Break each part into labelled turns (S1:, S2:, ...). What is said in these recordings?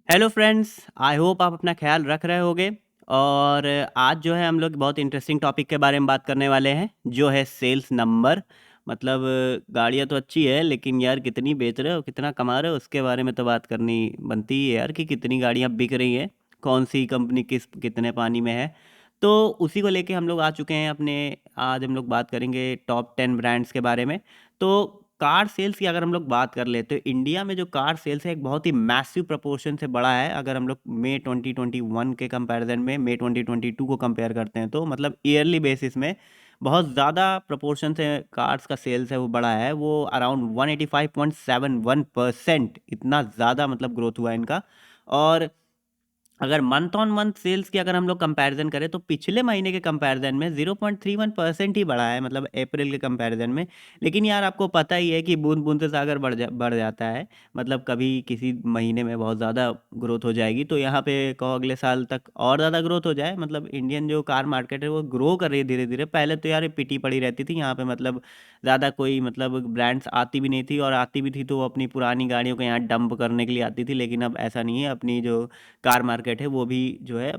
S1: Hello friends, I hope आप अपना ख्याल रख रहे होगे। और आज जो है हम लोग बहुत इंटरेस्टिंग टॉपिक के बारे में बात करने वाले हैं, जो है सेल्स नंबर। मतलब गाड़ियाँ तो अच्छी है, लेकिन यार कितनी बेच रहे हो, कितना कमा रहे हो, उसके बारे में तो बात करनी बनती है यार, कि कितनी गाड़ियाँ बिक रही हैं, कौन सी कंपनी कितने पानी में है। तो उसी को लेके हम लोग आ चुके हैं अपने। आज हम लोग बात करेंगे टॉप 10 ब्रांड्स के बारे में। तो कार सेल्स की अगर हम लोग बात कर ले, तो इंडिया में जो कार सेल्स है एक बहुत ही मैसिव प्रोपोर्शन से बड़ा है। अगर हम लोग मई 2021 के कंपैरिजन में मई 2022 को कंपेयर करते हैं, तो मतलब ईयरली बेसिस में बहुत ज़्यादा प्रोपोर्शन से कार्स का सेल्स है वो बड़ा है। वो अराउंड 185.71% इतना ज़्यादा मतलब ग्रोथ हुआ है इनका। और अगर मंथ ऑन मंथ सेल्स की अगर हम लोग कंपैरिजन करें, तो पिछले महीने के कंपैरिजन में 0.31% ही बढ़ा है, मतलब अप्रैल के कंपैरिजन में। लेकिन यार आपको पता ही है कि बूंद बूंद से सागर बढ़ जाता है। मतलब कभी किसी महीने में बहुत ज़्यादा ग्रोथ हो जाएगी, तो यहाँ पे कहो अगले साल तक और ज़्यादा ग्रोथ हो जाए। मतलब इंडियन जो कार मार्केट है वो ग्रो कर रही है धीरे धीरे। पहले तो यार ये पिटी पड़ी रहती थी यहाँ पे, मतलब ज़्यादा कोई मतलब ब्रांड्स आती भी नहीं थी, और आती भी थी तो वो अपनी पुरानी गाड़ियों को यहाँ डंप करने के लिए आती थी। लेकिन अब ऐसा नहीं है, अपनी जो कार मार्केट है वो भी जो है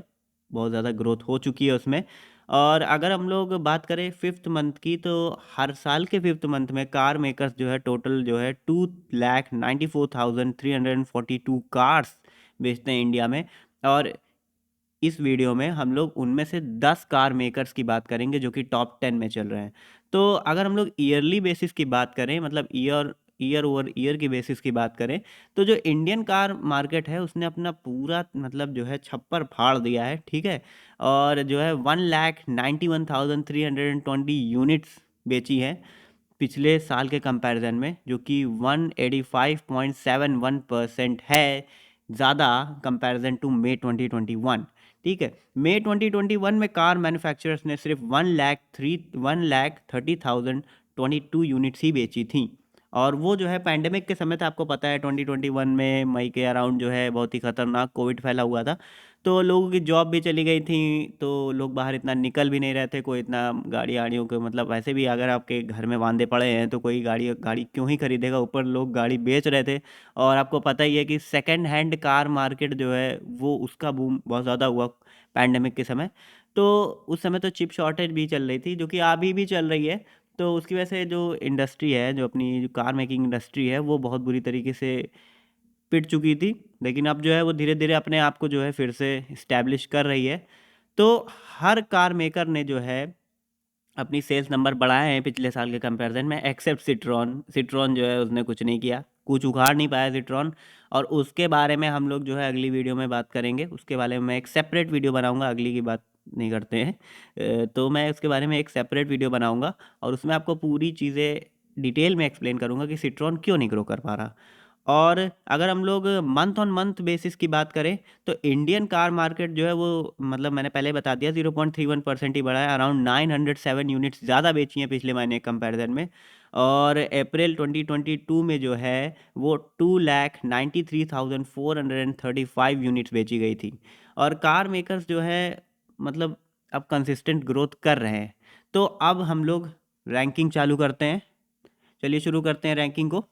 S1: बहुत ज़्यादा ग्रोथ हो चुकी है उसमें। और अगर हम लोग बात करें फिफ्थ मंथ की, तो हर साल के फिफ्थ मंथ में कार मेकर्स जो है टोटल जो है 2,94,342 कार्स बेचते हैं इंडिया में। और इस वीडियो में हम लोग उनमें से 10 कार मेकर्स की बात करेंगे जो कि टॉप 10 में चल रहे हैं। तो अगर हम लोग ईयरली बेसिस की बात करें, मतलब ईयर ईयर ओवर ईयर की बेसिस की बात करें, तो जो इंडियन कार मार्केट है उसने अपना पूरा मतलब जो है छप्पर फाड़ दिया है, ठीक है। और जो है 1,91,320 यूनिट्स बेची है पिछले साल के कंपैरिजन में, जो कि 185.71% है ज़्यादा कंपैरिजन टू मई 2021। ठीक है, मई 2021 में कार मैन्युफैक्चरर्स ने सिर्फ 1,30,022 यूनिट्स ही बेची थी। और वो जो है पैंडेमिक के समय था, आपको पता है 2021 में मई के अराउंड जो है बहुत ही खतरनाक कोविड फैला हुआ था। तो लोगों की जॉब भी चली गई थी, तो लोग बाहर इतना निकल भी नहीं रहे थे, कोई इतना गाड़ी आड़ियों के मतलब वैसे भी अगर आपके घर में वांदे पड़े हैं तो कोई गाड़ी गाड़ी क्यों ही खरीदेगा, ऊपर लोग गाड़ी बेच रहे थे। और आपको पता ही है कि सेकंड हैंड कार मार्केट जो है वो उसका बूम बहुत ज़्यादा हुआ पैंडेमिक के समय। तो उस समय तो चिप शॉर्टेज भी चल रही थी, जो कि अभी भी चल रही है। तो उसकी वजह से जो इंडस्ट्री है, जो अपनी जो कार मेकिंग इंडस्ट्री है, वो बहुत बुरी तरीके से पिट चुकी थी। लेकिन अब जो है वो धीरे धीरे अपने आप को जो है फिर से इस्टेब्लिश कर रही है। तो हर कार मेकर ने जो है अपनी सेल्स नंबर बढ़ाए हैं पिछले साल के कंपैरिजन में, एक्सेप्ट सिट्रॉन। सिट्रॉन जो है उसने कुछ नहीं किया, कुछ उखाड़ नहीं पाया सिट्रॉन। और उसके बारे में हम लोग जो है अगली वीडियो में बात करेंगे, उसके बारे में मैं एक सेपरेट वीडियो बनाऊंगा। अगली की बात नहीं करते हैं, तो मैं उसके बारे में एक सेपरेट वीडियो बनाऊंगा, और उसमें आपको पूरी चीज़ें डिटेल में एक्सप्लेन करूंगा कि सिट्रॉन क्यों नहीं ग्रो कर पा रहा। और अगर हम लोग मंथ ऑन मंथ बेसिस की बात करें, तो इंडियन कार मार्केट जो है वो मतलब मैंने पहले बता दिया 0.31% ही बढ़ा है। अराउंड 907 यूनिट्स ज़्यादा बेची हैं पिछले महीने के कंपैरिजन में। और अप्रैल 2022 में जो है वो 2,93,435 यूनिट्स बेची गई थी। और कार मेकर्स जो है मतलब अब कंसिस्टेंट ग्रोथ कर रहे हैं। तो अब हम लोग रैंकिंग चालू करते हैं। चलिए शुरू करते हैं रैंकिंग को।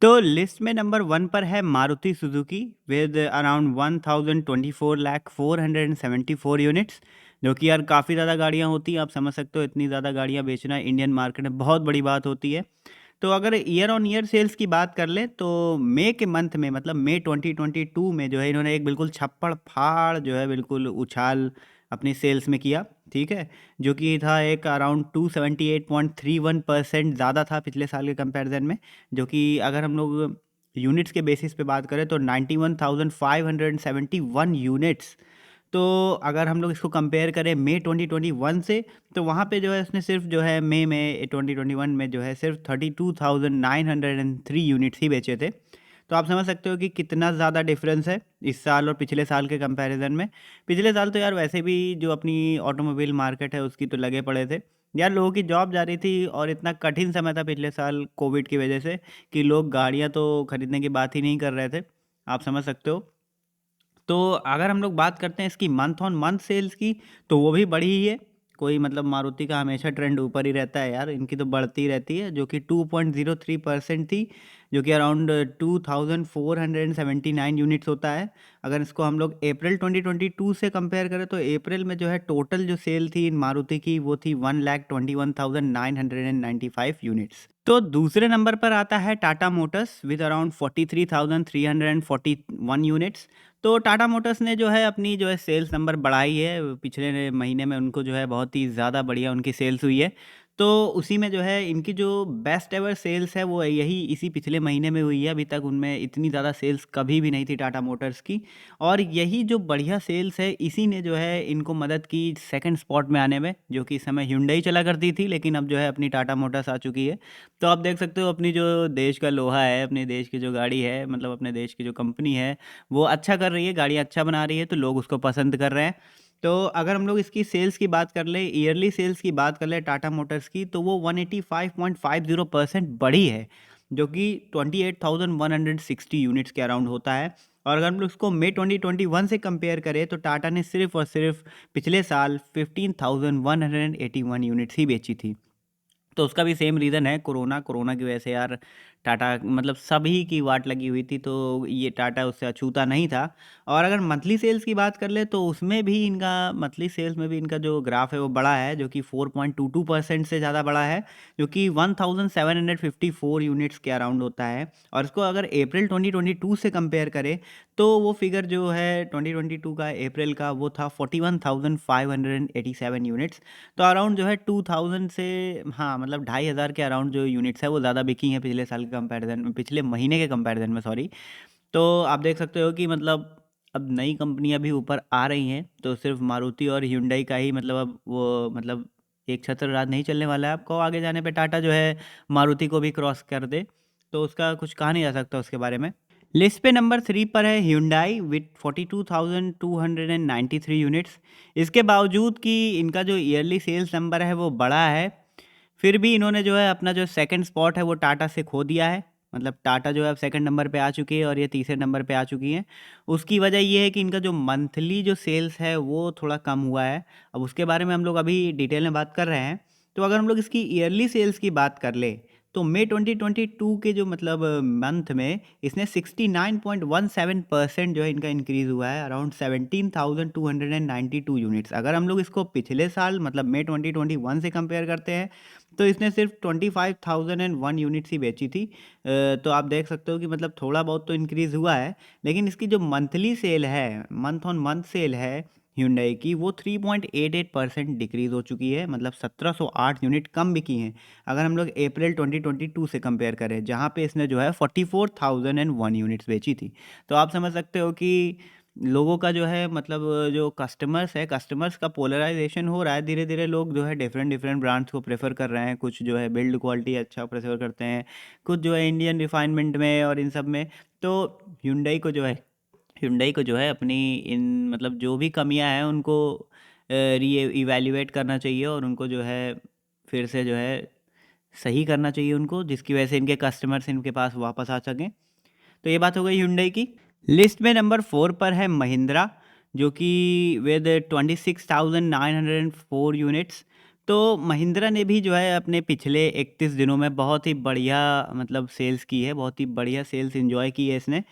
S1: तो लिस्ट में नंबर 1 पर है Maruti Suzuki with around 1,24,474 units, जो कि यार काफ़ी ज़्यादा गाड़ियाँ होती हैं। आप समझ सकते हो इतनी ज़्यादा गाड़ियाँ बेचना इंडियन मार्केट में बहुत बड़ी बात होती है। तो अगर ईयर ऑन ईयर सेल्स की बात कर ले, तो मई के मंथ में मतलब मई 2022 में जो है इन्होंने एक बिल्कुल छप्पड़ फाड़ जो है बिल्कुल उछाल अपनी सेल्स में किया, ठीक है। जो कि था एक अराउंड 278.31% ज़्यादा था पिछले साल के कंपैरिजन में। जो कि अगर हम लोग यूनिट्स के बेसिस पे बात करें, तो 91,571 यूनिट्स। तो अगर हम लोग इसको कंपेयर करें मई 2021 से, तो वहाँ पे जो है उसने सिर्फ जो है मई में 2021 में जो है सिर्फ 32,903 यूनिट्स ही बेचे थे। तो आप समझ सकते हो कि कितना ज़्यादा डिफरेंस है इस साल और पिछले साल के कंपैरिजन में। पिछले साल तो यार वैसे भी जो अपनी ऑटोमोबाइल मार्केट है उसकी तो लगे पड़े थे यार, लोगों की जॉब जा रही थी, और इतना कठिन समय था पिछले साल कोविड की वजह से कि लोग गाड़ियाँ तो खरीदने की बात ही नहीं कर रहे थे। आप समझ सकते हो। तो अगर हम लोग बात करते हैं इसकी मंथ ऑन मंथ सेल्स की, तो वो भी बढ़ी ही है। कोई मतलब मारुति का हमेशा ट्रेंड ऊपर ही रहता है यार, इनकी तो बढ़ती रहती है, जो कि 2.03% थी जो कि अराउंड 2479 यूनिट्स होता है। अगर इसको हम लोग अप्रैल 2022 से कंपेयर करें तो अप्रैल में जो है टोटल जो सेल थी इन मारुति की वो थी 1,21,995 यूनिट्स। तो दूसरे नंबर पर आता है Tata Motors with around 43,341 units. तो टाटा मोटर्स ने जो है अपनी जो है सेल्स नंबर बढ़ाई है, पिछले महीने में उनको जो है बहुत ही ज़्यादा बढ़िया उनकी सेल्स हुई है। तो उसी में जो है इनकी जो बेस्ट एवर सेल्स है वो यही इसी पिछले महीने में हुई है। अभी तक उनमें इतनी ज़्यादा सेल्स कभी भी नहीं थी टाटा मोटर्स की, और यही जो बढ़िया सेल्स है इसी ने जो है इनको मदद की सेकंड स्पॉट में आने में, जो कि इस समय hyundai चला करती थी लेकिन अब जो है अपनी टाटा मोटर्स आ चुकी है। तो आप देख सकते हो अपनी जो देश का लोहा है, अपने देश की जो गाड़ी है, मतलब अपने देश की जो कंपनी है वो अच्छा कर रही है, गाड़ी अच्छा बना रही है, तो लोग उसको पसंद कर रहे हैं। तो अगर हम लोग इसकी सेल्स की बात कर ले, ईयरली सेल्स की बात कर ले टाटा मोटर्स की, तो वो 185.50% बढ़ी है, जो कि 28,160 यूनिट्स के अराउंड होता है। और अगर हम लोग इसको मई 2021 से कंपेयर करें तो टाटा ने सिर्फ और सिर्फ पिछले साल 15,181 यूनिट्स ही बेची थी। तो उसका भी सेम रीज़न है, कोरोना की वजह से यार टाटा मतलब सभी की वाट लगी हुई थी, तो ये टाटा उससे अछूता नहीं था। और अगर मंथली सेल्स की बात कर ले तो उसमें भी इनका मंथली सेल्स में भी इनका जो ग्राफ है वो बड़ा है, जो कि 4.22% से ज़्यादा बड़ा है, जो कि 1754 यूनिट्स के अराउंड होता है। और इसको अगर अप्रैल 2022 से कंपेयर करें तो वो फिगर जो है 2022 का अप्रैल का वो था 41,587 यूनिट्स। तो अराउंड जो है 2000 से, हाँ मतलब 2,500 के अराउंड जो यूनिट्स है वो ज़्यादा बिकी हैं पिछले साल के कंपैरिजन में, पिछले महीने के कंपैरिजन में, सॉरी। तो आप देख सकते हो कि मतलब अब नई कंपनियां भी ऊपर आ रही हैं, तो सिर्फ मारुति और hyundai का ही मतलब अब वो मतलब एक छत्र राज नहीं चलने वाला है। आपको आगे जाने पे टाटा जो है मारुति को भी क्रॉस कर दे, तो उसका कुछ कहा नहीं जा सकता उसके बारे में। लिस्ट पे नंबर 3 पर है Hyundai विथ 42,293 यूनिट्स। इसके बावजूद कि इनका जो ईयरली सेल्स नंबर है वो बड़ा है, फिर भी इन्होंने जो है अपना जो सेकंड स्पॉट है वो टाटा से खो दिया है। मतलब टाटा जो है अब सेकंड नंबर पे आ चुकी है और ये तीसरे नंबर पे आ चुकी हैं। उसकी वजह ये है कि इनका जो मंथली जो सेल्स है वो थोड़ा कम हुआ है। अब उसके बारे में हम लोग अभी डिटेल में बात कर रहे हैं। तो अगर हम लोग इसकी ईयरली सेल्स की बात कर ले तो मई 2022 के जो मतलब मंथ में इसने 69.17% जो है इनका इंक्रीज़ हुआ है, अराउंड 17,292 यूनिट्स। अगर हम लोग इसको पिछले साल मतलब मई 2021 से कंपेयर करते हैं तो इसने सिर्फ 25,001 यूनिट्स ही बेची थी। तो आप देख सकते हो कि मतलब थोड़ा बहुत तो इंक्रीज़ हुआ है, लेकिन इसकी जो मंथली सेल है, मंथ ऑन मंथ सेल है Hyundai की, वो 3.88% डिक्रीज़ हो चुकी है, मतलब 1708 यूनिट कम बिकी हैं अगर हम लोग अप्रैल 2022 से कंपेयर करें, जहाँ पे इसने जो है 44,001 यूनिट्स बेची थी। तो आप समझ सकते हो कि लोगों का जो है मतलब जो कस्टमर्स है, कस्टमर्स का पोलराइजेशन हो रहा है धीरे धीरे। लोग जो है डिफरेंट डिफरेंट ब्रांड्स को प्रेफर कर रहे हैं, कुछ जो है बिल्ड क्वालिटी अच्छा प्रेफर करते हैं, कुछ जो है इंडियन रिफाइनमेंट में और इन सब में। तो Hyundai को जो है Hyundai को जो है अपनी इन मतलब जो भी कमियां हैं उनको री इवैल्यूएट करना चाहिए, और उनको जो है फिर से जो है सही करना चाहिए उनको, जिसकी वजह से इनके कस्टमर्स इनके पास वापस आ सकें। तो ये बात हो गई Hyundai की। लिस्ट में नंबर 4 पर है महिंद्रा, जो कि विद 26,904 यूनिट्स। तो महिंद्रा ने भी जो है अपने पिछले 31 दिनों में बहुत ही बढ़िया मतलब सेल्स की है, बहुत ही बढ़िया सेल्स एंजॉय की है इसने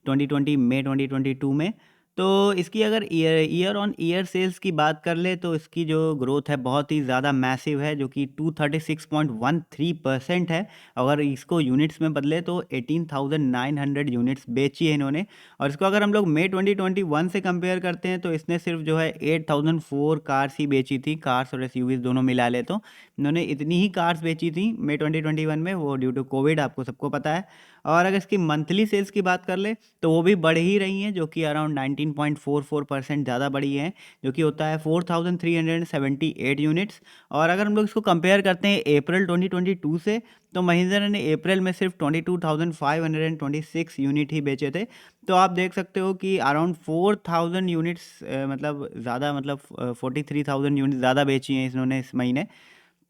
S1: 2020 मई 2022 में। तो इसकी अगर ईयर ऑन ईयर सेल्स की बात कर ले तो इसकी जो ग्रोथ है बहुत ही ज़्यादा मैसिव है, जो कि 236.13% है। अगर इसको यूनिट्स में बदले तो 18,900 यूनिट्स बेची है इन्होंने। और इसको अगर हम लोग मई 2021 से कंपेयर करते हैं तो इसने सिर्फ जो है 8,004 कार्स ही बेची थी, कार्स और एसयूवीज दोनों मिला ले तो इन्होंने इतनी ही कार्स बेची थी मई 2021 में, वो ड्यू टू कोविड, आपको सबको पता है। और अगर इसकी मंथली सेल्स की बात कर ले तो वो भी बढ़ ही रही हैं, जो कि अराउंड 19.44% ज़्यादा बढ़ी हैं, जो कि होता है 4,378 यूनिट्स। और अगर हम लोग इसको कंपेयर करते हैं अप्रैल 2022 से, तो महिंद्रा ने अप्रैल में सिर्फ 22,526 यूनिट ही बेचे थे। तो आप देख सकते हो कि अराउंड 4,000 यूनिट्स मतलब ज़्यादा, मतलब 43,000 यूनिट ज़्यादा बेची हैं इन्होंने इस महीने।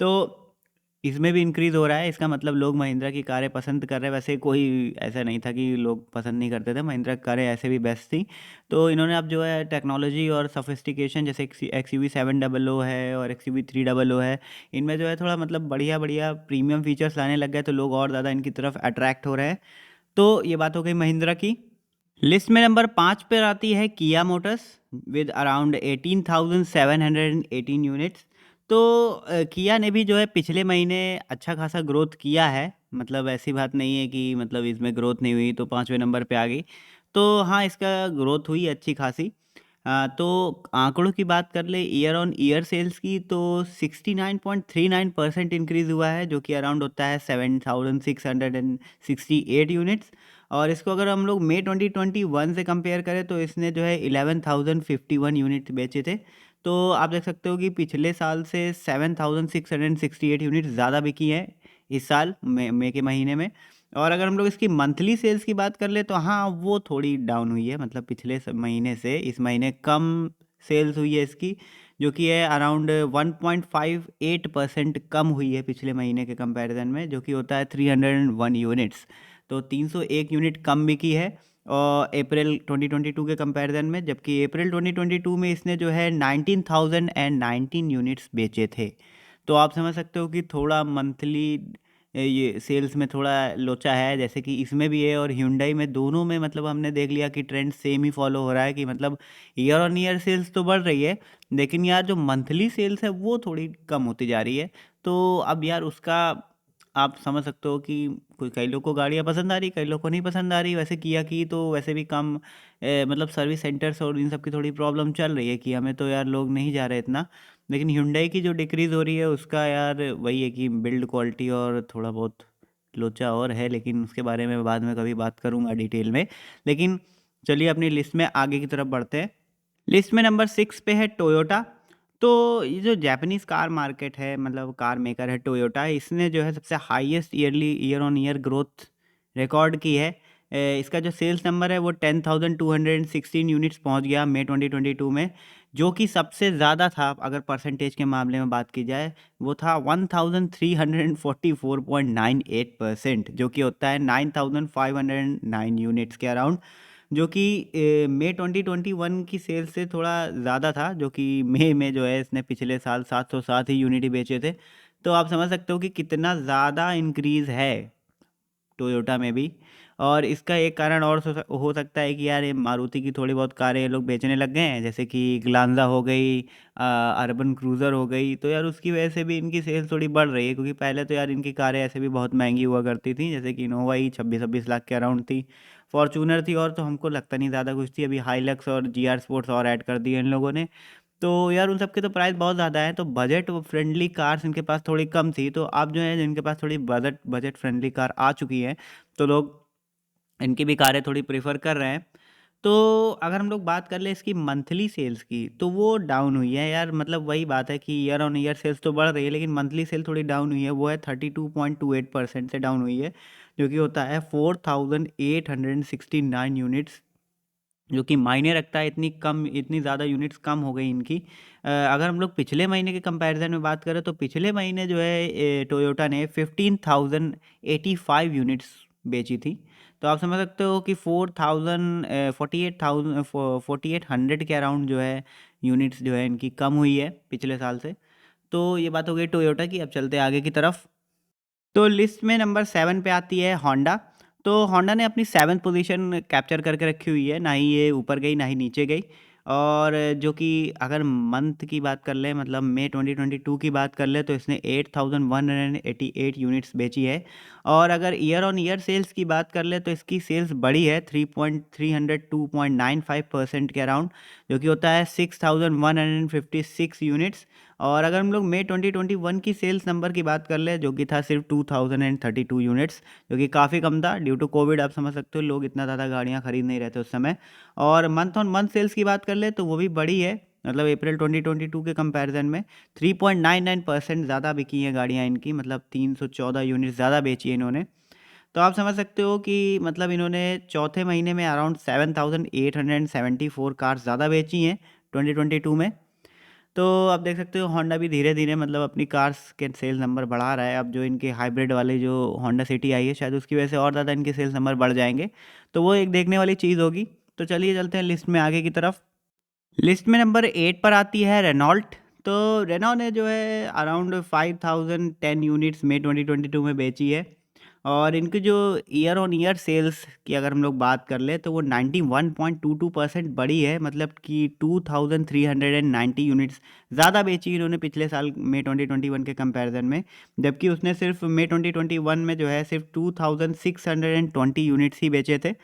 S1: तो इसमें भी इंक्रीज़ हो रहा है। इसका मतलब लोग महिंद्रा की कारें पसंद कर रहे हैं। वैसे कोई ऐसा नहीं था कि लोग पसंद नहीं करते थे, महिंद्रा की कारें ऐसे भी बेस्ट थी। तो इन्होंने अब जो है टेक्नोलॉजी और सोफिस्टिकेशन, जैसे एक्सयूवी 700 है और एक्सयूवी 300 है, इनमें जो है थोड़ा मतलब बढ़िया बढ़िया प्रीमियम फीचर्स लाने लग गए, तो लोग और ज़्यादा इनकी तरफ अट्रैक्ट हो रहे हैं। तो ये बात हो गई महिंद्रा की। लिस्ट में नंबर 5 पर आती है किया मोटर्स विद अराउंड 18,718 यूनिट्स। तो किया ने भी जो है पिछले महीने अच्छा खासा ग्रोथ किया है। मतलब ऐसी बात नहीं है कि मतलब इसमें ग्रोथ नहीं हुई तो 5वें नंबर पे आ गई। तो हाँ, इसका ग्रोथ हुई अच्छी खासी। तो आंकड़ों की बात कर ले ईयर ऑन ईयर सेल्स की, तो 69.39% इंक्रीज़ हुआ है, जो कि अराउंड होता है 7,668 यूनिट्स। और इसको अगर हम लोग मई 2021 से कंपेयर करें तो इसने जो है 11,051 यूनिट बेचे थे। तो आप देख सकते हो कि पिछले साल से 7,668 यूनिट ज़्यादा बिकी है इस साल मई के महीने में। और अगर हम लोग इसकी मंथली सेल्स की बात कर ले तो हाँ, वो थोड़ी डाउन हुई है। मतलब पिछले महीने से इस महीने कम सेल्स हुई है इसकी, जो कि है अराउंड 1.58% कम हुई है पिछले महीने के कंपैरिजन में, जो कि होता है 301 यूनिट्स। तो 301 यूनिट कम बिकी है और अप्रैल 2022 के कंपैरिजन में, जबकि अप्रैल 2022 में इसने जो है 19,019 यूनिट्स बेचे थे। तो आप समझ सकते हो कि थोड़ा मंथली ये सेल्स में थोड़ा लोचा है, जैसे कि इसमें भी है और Hyundai में, दोनों में मतलब हमने देख लिया कि ट्रेंड सेम ही फॉलो हो रहा है कि मतलब ईयर ऑन ईयर सेल्स तो बढ़ रही है, लेकिन यार जो मंथली सेल्स है वो थोड़ी कम होती जा रही है। तो अब यार उसका आप समझ सकते हो कि कोई कई लोग को गाड़ियाँ पसंद आ रही, कई लोग को नहीं पसंद आ रही। वैसे किया की तो वैसे भी कम मतलब सर्विस सेंटर्स और इन सब की थोड़ी प्रॉब्लम चल रही है कि हमें तो यार लोग नहीं जा रहे इतना। लेकिन Hyundai की जो डिक्रीज़ हो रही है उसका यार वही है कि बिल्ड क्वालिटी और थोड़ा बहुत लोचा और है, लेकिन उसके बारे में बाद में कभी बात करूँगा डिटेल में। लेकिन चलिए अपनी लिस्ट में आगे की तरफ बढ़ते हैं। लिस्ट में नंबर 6 पे है टोयोटा। तो ये जो जापानीज़ कार मार्केट है, मतलब कार मेकर है टोयोटा, इसने जो है सबसे highest year on year growth record की है। इसका जो सेल्स नंबर है वो 10,216 यूनिट्स पहुंच गया मई 2022 में, जो कि सबसे ज़्यादा था। अगर परसेंटेज के मामले में बात की जाए वो था 1,344.98%, जो कि होता है 9,509 यूनिट्स के अराउंड, जो कि मई 2021 की सेल्स से थोड़ा ज़्यादा था, जो कि मई में जो है इसने पिछले साल 707 ही यूनिट ही बेचे थे। तो आप समझ सकते हो कि कितना ज़्यादा इंक्रीज़ है टोयोटा में भी। और इसका एक कारण और हो सकता है कि यार ये मारुति की थोड़ी बहुत कारें ये लोग बेचने लग गए हैं, जैसे कि ग्लांजा हो गई, अर्बन क्रूज़र हो गई। तो यार उसकी वजह से भी इनकी सेल्स थोड़ी बढ़ रही है, क्योंकि पहले तो यार इनकी कारें ऐसे भी बहुत महंगी हुआ करती थी, जैसे कि इनोवा ही 26-26 लाख के अराउंड थी, फॉर्चूनर थी और तो हमको लगता नहीं ज़्यादा कुछ थी। अभी हाईलक्स और GR स्पोर्ट्स और ऐड कर दिए इन लोगों ने। तो यार उन सब के तो प्राइस बहुत ज़्यादा है, तो बजट फ्रेंडली कार्स इनके पास थोड़ी कम थी। तो अब जो है जिनके पास थोड़ी बजट फ्रेंडली कार आ चुकी है, तो लोग इनकी भी कारें थोड़ी प्रेफर कर रहे हैं। तो अगर हम लोग बात कर ले इसकी मंथली सेल्स की, तो वो डाउन हुई है यार। मतलब वही बात है कि ईयर ऑन ईयर सेल्स तो बढ़ रही है, लेकिन मंथली सेल थोड़ी डाउन हुई है। वो है 32.28% से डाउन हुई है, जो कि होता है 4,869 यूनिट्स, जो कि मायने रखता है। इतनी ज़्यादा यूनिट्स कम हो गई इनकी। अगर हम लोग पिछले महीने के कंपैरिजन में बात करें तो पिछले महीने जो है टोयोटा ने 15,085 यूनिट्स बेची थी। तो आप समझ सकते हो कि 4,800 के अराउंड जो है यूनिट्स जो है इनकी कम हुई है पिछले साल से। तो ये बात हो गई टोयोटा की। अब चलते हैं आगे की तरफ। तो लिस्ट में नंबर 7 पे आती है होंडा। तो होंडा ने अपनी 7th पोजीशन कैप्चर करके रखी हुई है, ना ही ये ऊपर गई ना ही नीचे गई। और जो कि अगर मंथ की बात कर ले, मतलब मई 2022 की बात कर ले, तो इसने 8,188 यूनिट्स बेची है। और अगर ईयर ऑन ईयर सेल्स की बात कर ले तो इसकी सेल्स बढ़ी है 302.95% के अराउंड, जो कि होता है 6,156 यूनिट्स। और अगर हम लोग मई 2021 की सेल्स नंबर की बात कर ले, जो कि था सिर्फ 2,032 यूनिट्स, जो कि काफ़ी कम था ड्यू टू कोविड। आप समझ सकते हो लोग इतना ज़्यादा गाड़ियाँ खरीद नहीं रहे थे उस समय। और मंथ ऑन मंथ सेल्स की बात कर ले तो वो भी बढ़ी है, मतलब अप्रैल 2022 के कंपैरिजन में 3.99% ज़्यादा बिकी हैं गाड़ियाँ इनकी, मतलब 314 यूनिट ज़्यादा बेची है इन्होंने। तो आप समझ सकते हो कि मतलब इन्होंने चौथे महीने में अराउंड 7,874 कार्स ज़्यादा बेची हैं 2022 में। तो आप देख सकते हो होंडा भी धीरे-धीरे मतलब अपनी कार्स के सेल्स नंबर बढ़ा रहा है। अब जो इनके हाइब्रिड वाले जो होंडा सिटी आई है शायद उसकी वजह से और ज़्यादा इनके सेल्स नंबर बढ़ जाएँगे। तो वो एक देखने वाली चीज़ होगी। तो चलिए चलते हैं लिस्ट में आगे की तरफ। लिस्ट में नंबर 8 पर आती है रेनॉल्ट। तो रेनॉ ने जो है अराउंड 5010 यूनिट्स मई 2022 में बेची है और इनकी जो ईयर ऑन ईयर सेल्स की अगर हम लोग बात कर ले तो वो 91.22% बढ़ी है, मतलब कि 2390 यूनिट्स ज़्यादा बेची इन्होंने पिछले साल मई 2021 के कंपैरिजन में। जबकि उसने सिर्फ मई 2021 में जो है सिर्फ 2620 यूनिट्स ही बेचे थे।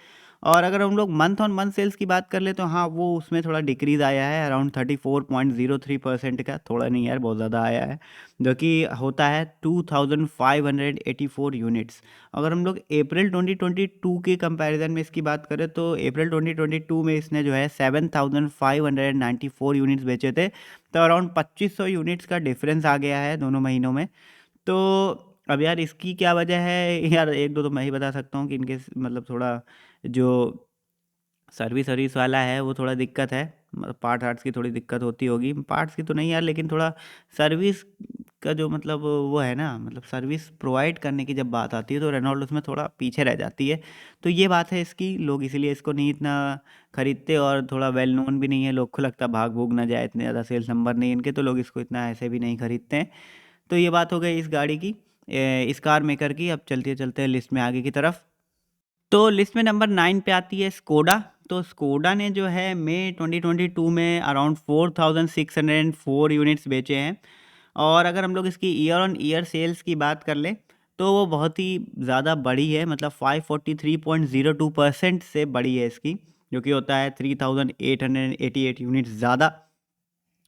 S1: और अगर हम लोग मंथ ऑन मंथ सेल्स की बात कर ले तो हाँ, वो उसमें थोड़ा डिक्रीज़ आया है अराउंड 34.03% का, थोड़ा नहीं यार बहुत ज़्यादा आया है, जो कि होता है 2584 यूनिट्स। अगर हम लोग अप्रैल 2022 के कंपैरिजन में इसकी बात करें तो अप्रैल 2022 में इसने जो है 7594 यूनिट्स बेचे थे। तो अराउंड 2500 यूनिट्स का डिफरेंस आ गया है दोनों महीनों में। तो अब यार इसकी क्या वजह है यार, एक दो तो मैं ही बता सकता हूँ कि इनके मतलब थोड़ा जो सर्विस वर्विस वाला है वो थोड़ा दिक्कत है, मतलब पार्ट आर्ट्स की थोड़ी दिक्कत होती होगी, पार्ट्स की तो नहीं यार लेकिन थोड़ा सर्विस का जो मतलब वो है ना, मतलब सर्विस प्रोवाइड करने की जब बात आती है तो रेनॉल्ट उसमें थोड़ा पीछे रह जाती है। तो ये बात है इसकी, लोग इसीलिए इसको नहीं इतना खरीदते और थोड़ा वेल नोन भी नहीं है, लोग को लगता भाग भूग ना जाए, इतने ज़्यादा सेल्स नंबर नहीं इनके, तो लोग इसको इतना ऐसे भी नहीं खरीदते हैं। तो ये बात हो गई इस गाड़ी की, इस कार मेकर की। अब चलते चलते हैं लिस्ट में आगे की तरफ। तो लिस्ट में नंबर 9 पे आती है स्कोडा। तो स्कोडा ने जो है मई 2022 में अराउंड 4604 यूनिट्स बेचे हैं और अगर हम लोग इसकी ईयर ऑन ईयर सेल्स की बात कर लें तो वो बहुत ही ज़्यादा बड़ी है, मतलब 543.02% से बड़ी है इसकी, जो कि होता है 3888 यूनिट्स ज़्यादा।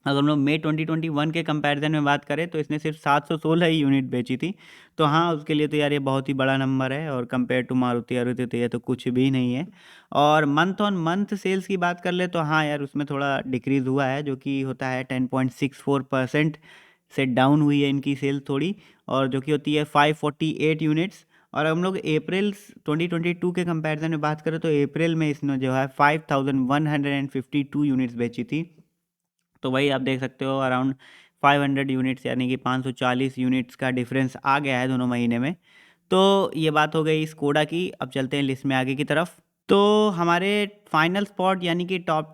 S1: अगर हम लोग मई 2021 के कंपैरिजन में बात करें तो इसने सिर्फ 716 ही यूनिट बेची थी। तो हाँ, उसके लिए तो यार ये बहुत ही बड़ा नंबर है और कंपेयर टू मारुति आरुति तो ये तो कुछ भी नहीं है। और मंथ ऑन मंथ सेल्स की बात कर ले तो हाँ यार, उसमें थोड़ा डिक्रीज़ हुआ है, जो कि होता है 10.64% से डाउन हुई है इनकी सेल थोड़ी, और जो कि होती है 548 यूनिट्स। और हम लोग अप्रैल 2022 के कंपैरिजन में बात करें तो अप्रैल में इसने जो है 5152 यूनिट्स बेची थी। तो वही आप देख सकते हो अराउंड 500 यूनिट्स यानी कि 540 यूनिट्स का डिफरेंस आ गया है दोनों महीने में। तो ये बात हो गई स्कोडा की। अब चलते हैं लिस्ट में आगे की तरफ। तो हमारे फाइनल स्पॉट यानी कि टॉप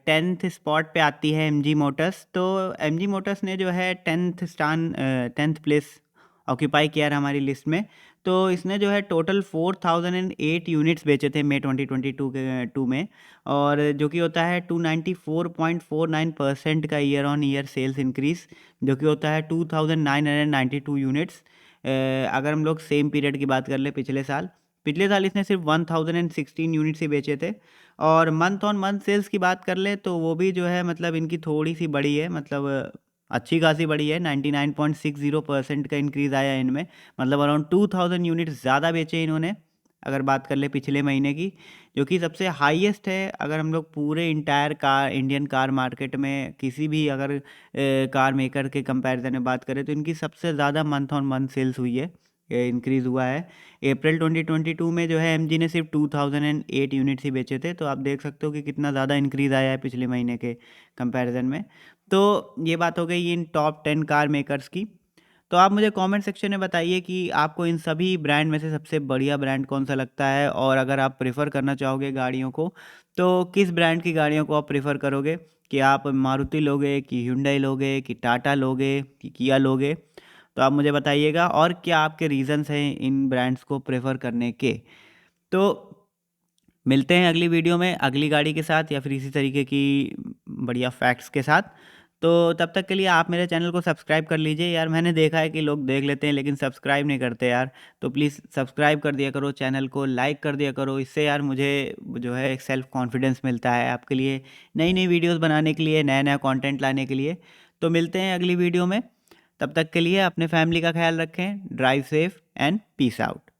S1: 10th स्पॉट पे आती है एमजी मोटर्स। तो एमजी मोटर्स ने जो है 10th प्लेस ऑक्यूपाई किया है हमारी लिस्ट में। तो इसने जो है टोटल 4008 यूनिट्स बेचे थे मई 2022 के 2 में, और जो कि होता है 294.49% का year on year sales increase, जो कि होता है 2992 यूनिट्स। अगर हम लोग सेम पीरियड की बात कर ले पिछले साल इसने सिर्फ 1016 यूनिट्स ही बेचे थे। और मंथ ऑन मंथ सेल्स की बात कर ले तो वो भी जो है मतलब इनकी थोड़ी सी बड़ी है, मतलब अच्छी खासी बड़ी है, 99.60% का इंक्रीज़ आया है इनमें, मतलब अराउंड 2000 यूनिट्स ज़्यादा बेचे इन्होंने अगर बात कर ले पिछले महीने की, जो कि सबसे हाईएस्ट है अगर हम लोग पूरे entire car Indian car market में किसी भी अगर कार मेकर के कंपैरिजन में बात करें तो इनकी सबसे ज़्यादा मंथ ऑन मंथ सेल्स हुई है, इंक्रीज़ हुआ है। अप्रैल 2022 में जो है एमजी ने सिर्फ 2008 यूनिट्स ही बेचे थे, तो आप देख सकते हो कि कितना ज़्यादा इंक्रीज़ आया है पिछले महीने के कंपैरिजन में। तो ये बात हो गई इन टॉप 10 कार मेकर्स की। तो आप मुझे कमेंट सेक्शन में बताइए कि आपको इन सभी ब्रांड में से सबसे बढ़िया ब्रांड कौन सा लगता है, और अगर आप प्रेफर करना चाहोगे गाड़ियों को तो किस ब्रांड की गाड़ियों को आप प्रेफर करोगे, कि आप मारुति लोगे, कि हुंडई लोगे, कि टाटा लोगे, कि किया लोगे। तो आप मुझे बताइएगा और क्या आपके रीज़न्स हैं इन ब्रांड्स को प्रेफर करने के। तो मिलते हैं अगली वीडियो में अगली गाड़ी के साथ या फिर इसी तरीके की बढ़िया फैक्ट्स के साथ। तो तब तक के लिए आप मेरे चैनल को सब्सक्राइब कर लीजिए यार, मैंने देखा है कि लोग देख लेते हैं लेकिन सब्सक्राइब नहीं करते यार, तो प्लीज़ सब्सक्राइब कर दिया करो, चैनल को लाइक कर दिया करो, इससे यार मुझे जो है एक सेल्फ कॉन्फिडेंस मिलता है आपके लिए नई नई वीडियोज़ बनाने के लिए, नया नया कॉन्टेंट लाने के लिए। तो मिलते हैं अगली वीडियो में, तब तक के लिए अपने फैमिली का ख्याल रखें, drive safe and peace out.